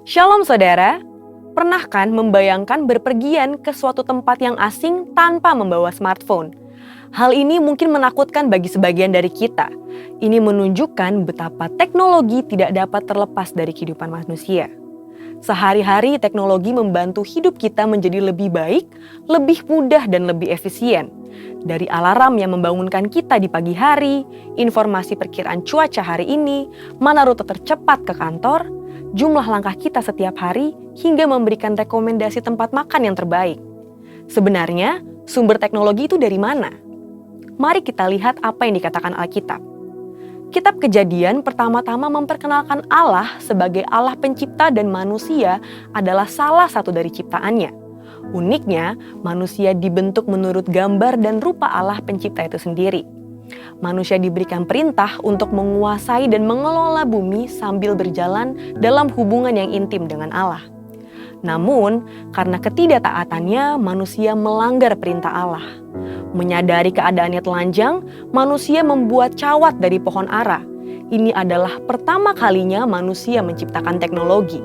Shalom saudara, pernah kan membayangkan berpergian ke suatu tempat yang asing tanpa membawa smartphone? Hal ini mungkin menakutkan bagi sebagian dari kita. Ini menunjukkan betapa teknologi tidak dapat terlepas dari kehidupan manusia. Sehari-hari teknologi membantu hidup kita menjadi lebih baik, lebih mudah dan lebih efisien. Dari alarm yang membangunkan kita di pagi hari, informasi perkiraan cuaca hari ini, mana rute tercepat ke kantor, jumlah langkah kita setiap hari, hingga memberikan rekomendasi tempat makan yang terbaik. Sebenarnya, sumber teknologi itu dari mana? Mari kita lihat apa yang dikatakan Alkitab. Kitab Kejadian pertama-tama memperkenalkan Allah sebagai Allah pencipta dan manusia adalah salah satu dari ciptaannya. Uniknya, manusia dibentuk menurut gambar dan rupa Allah pencipta itu sendiri. Manusia diberikan perintah untuk menguasai dan mengelola bumi sambil berjalan dalam hubungan yang intim dengan Allah. Namun, karena ketidaktaatannya, manusia melanggar perintah Allah. Menyadari keadaannya telanjang, manusia membuat cawat dari pohon ara. Ini adalah pertama kalinya manusia menciptakan teknologi.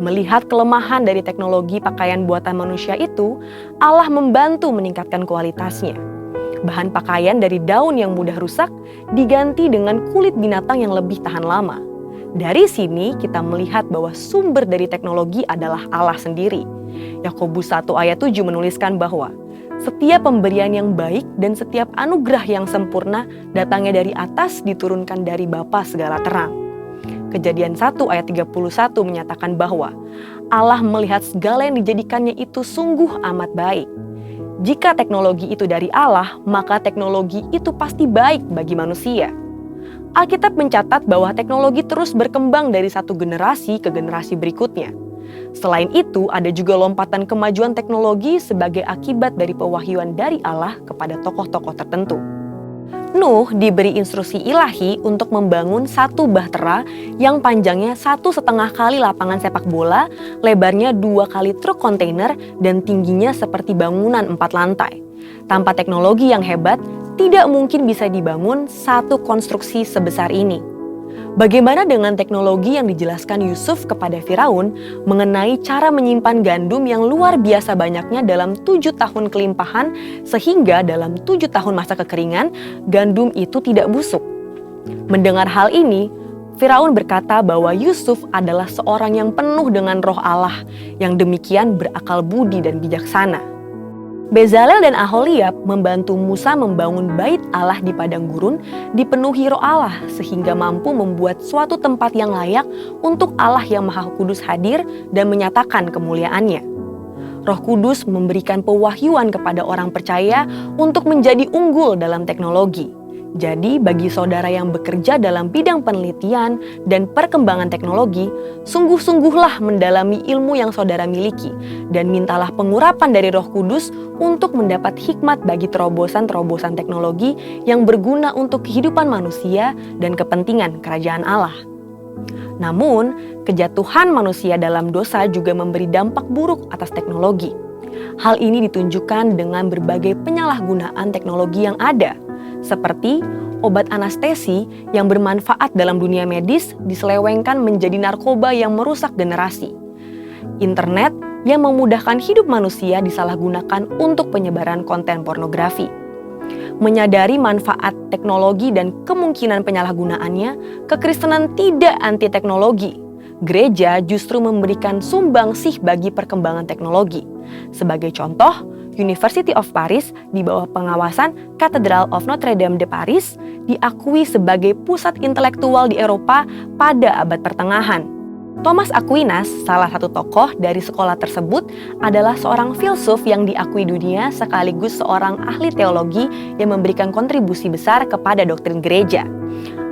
Melihat kelemahan dari teknologi pakaian buatan manusia itu, Allah membantu meningkatkan kualitasnya. Bahan pakaian dari daun yang mudah rusak diganti dengan kulit binatang yang lebih tahan lama. Dari sini kita melihat bahwa sumber dari teknologi adalah Allah sendiri. Yakobus 1 ayat 7 menuliskan bahwa setiap pemberian yang baik dan setiap anugerah yang sempurna datangnya dari atas, diturunkan dari Bapa segala terang. Kejadian 1 ayat 31 menyatakan bahwa Allah melihat segala yang dijadikannya itu sungguh amat baik. Jika teknologi itu dari Allah, maka teknologi itu pasti baik bagi manusia. Alkitab mencatat bahwa teknologi terus berkembang dari satu generasi ke generasi berikutnya. Selain itu, ada juga lompatan kemajuan teknologi sebagai akibat dari pewahyuan dari Allah kepada tokoh-tokoh tertentu. Nuh diberi instruksi ilahi untuk membangun satu bahtera yang panjangnya 1,5 kali lapangan sepak bola, lebarnya 2 kali truk kontainer, dan tingginya seperti bangunan 4 lantai. Tanpa teknologi yang hebat, tidak mungkin bisa dibangun satu konstruksi sebesar ini. Bagaimana dengan teknologi yang dijelaskan Yusuf kepada Firaun mengenai cara menyimpan gandum yang luar biasa banyaknya dalam 7 tahun kelimpahan, sehingga dalam 7 tahun masa kekeringan, gandum itu tidak busuk? Mendengar hal ini, Firaun berkata bahwa Yusuf adalah seorang yang penuh dengan roh Allah, yang demikian berakal budi dan bijaksana. Bezalel dan Aholiab membantu Musa membangun bait Allah di padang gurun dipenuhi roh Allah sehingga mampu membuat suatu tempat yang layak untuk Allah yang Maha Kudus hadir dan menyatakan kemuliaannya. Roh Kudus memberikan pewahyuan kepada orang percaya untuk menjadi unggul dalam teknologi. Jadi bagi saudara yang bekerja dalam bidang penelitian dan perkembangan teknologi, sungguh-sungguhlah mendalami ilmu yang saudara miliki dan mintalah pengurapan dari Roh Kudus untuk mendapat hikmat bagi terobosan-terobosan teknologi yang berguna untuk kehidupan manusia dan kepentingan kerajaan Allah. Namun, kejatuhan manusia dalam dosa juga memberi dampak buruk atas teknologi. Hal ini ditunjukkan dengan berbagai penyalahgunaan teknologi yang ada, seperti obat anestesi yang bermanfaat dalam dunia medis diselewengkan menjadi narkoba yang merusak generasi. Internet yang memudahkan hidup manusia disalahgunakan untuk penyebaran konten pornografi. Menyadari manfaat teknologi dan kemungkinan penyalahgunaannya, kekristenan tidak anti teknologi. Gereja justru memberikan sumbangsih bagi perkembangan teknologi. Sebagai contoh, University of Paris di bawah pengawasan Cathedral of Notre Dame de Paris diakui sebagai pusat intelektual di Eropa pada abad pertengahan. Thomas Aquinas, salah satu tokoh dari sekolah tersebut, adalah seorang filsuf yang diakui dunia sekaligus seorang ahli teologi yang memberikan kontribusi besar kepada doktrin gereja.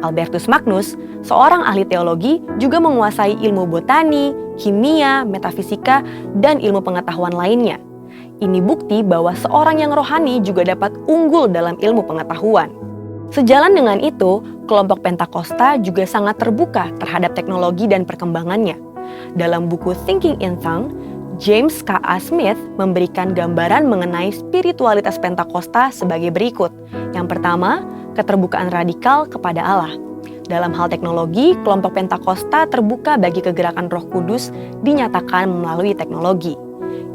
Albertus Magnus, seorang ahli teologi, juga menguasai ilmu botani, kimia, metafisika, dan ilmu pengetahuan lainnya. Ini bukti bahwa seorang yang rohani juga dapat unggul dalam ilmu pengetahuan. Sejalan dengan itu, kelompok Pentakosta juga sangat terbuka terhadap teknologi dan perkembangannya. Dalam buku Thinking in Tongues, James K.A. Smith memberikan gambaran mengenai spiritualitas Pentakosta sebagai berikut. Yang pertama, keterbukaan radikal kepada Allah. Dalam hal teknologi, kelompok Pentakosta terbuka bagi kegerakan Roh Kudus dinyatakan melalui teknologi.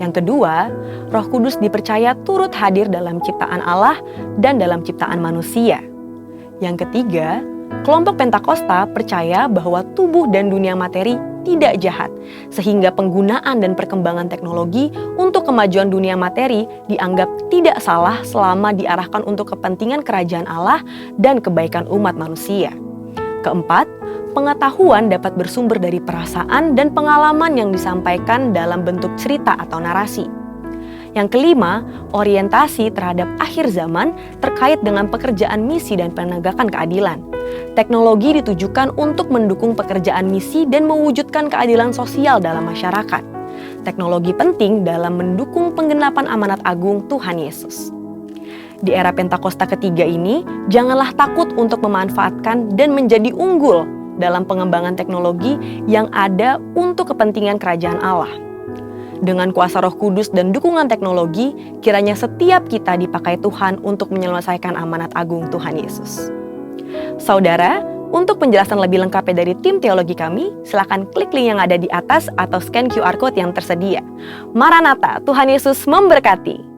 Yang kedua, Roh Kudus dipercaya turut hadir dalam ciptaan Allah dan dalam ciptaan manusia. Yang ketiga, kelompok Pentakosta percaya bahwa tubuh dan dunia materi tidak jahat, sehingga penggunaan dan perkembangan teknologi untuk kemajuan dunia materi dianggap tidak salah selama diarahkan untuk kepentingan kerajaan Allah dan kebaikan umat manusia. Keempat, pengetahuan dapat bersumber dari perasaan dan pengalaman yang disampaikan dalam bentuk cerita atau narasi. Yang kelima, orientasi terhadap akhir zaman terkait dengan pekerjaan misi dan penegakan keadilan. Teknologi ditujukan untuk mendukung pekerjaan misi dan mewujudkan keadilan sosial dalam masyarakat. Teknologi penting dalam mendukung penggenapan amanat agung Tuhan Yesus. Di era Pentakosta ketiga ini, janganlah takut untuk memanfaatkan dan menjadi unggul dalam pengembangan teknologi yang ada untuk kepentingan kerajaan Allah. Dengan kuasa Roh Kudus dan dukungan teknologi, kiranya setiap kita dipakai Tuhan untuk menyelesaikan amanat agung Tuhan Yesus. Saudara, untuk penjelasan lebih lengkapnya dari tim teologi kami, silakan klik link yang ada di atas atau scan QR Code yang tersedia. Maranatha, Tuhan Yesus memberkati.